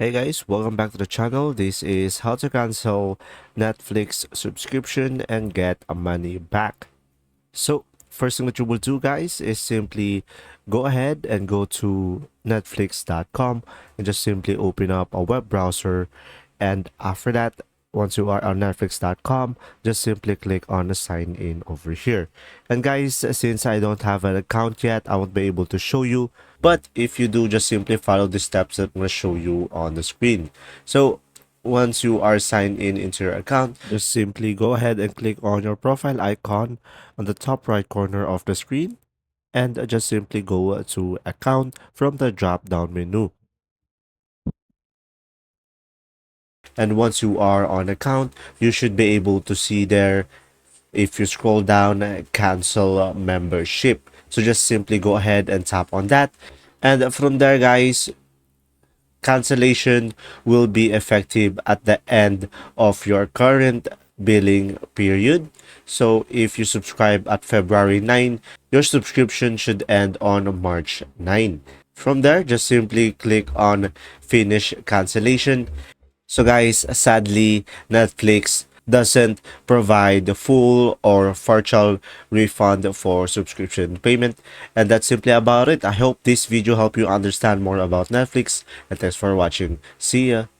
Hey guys, welcome back to the channel. This is how to cancel Netflix subscription and get a money back. So, first thing that you will do guys is simply go ahead and go to netflix.com and just simply open up a web browser, and after that, once you are on netflix.com, just simply click on the sign in over here. And guys, since I don't have an account yet, I won't be able to show you, but if you do, just simply follow the steps that I'm going to show you on the screen. So once you are signed in into your account, just simply go ahead and click on your profile icon on the top right corner of the screen, and just simply go to account from the drop down menu. And once you are on account, you should be able to see there, if you scroll down, cancel membership. So just simply go ahead and tap on that. And from there, guys, cancellation will be effective at the end of your current billing period. So if you subscribe at February 9, your subscription should end on March 9. From there, just simply click on finish cancellation. So guys, sadly, Netflix doesn't provide the full or partial refund for subscription payment. And that's simply about it. I hope this video helped you understand more about Netflix, and thanks for watching. See ya!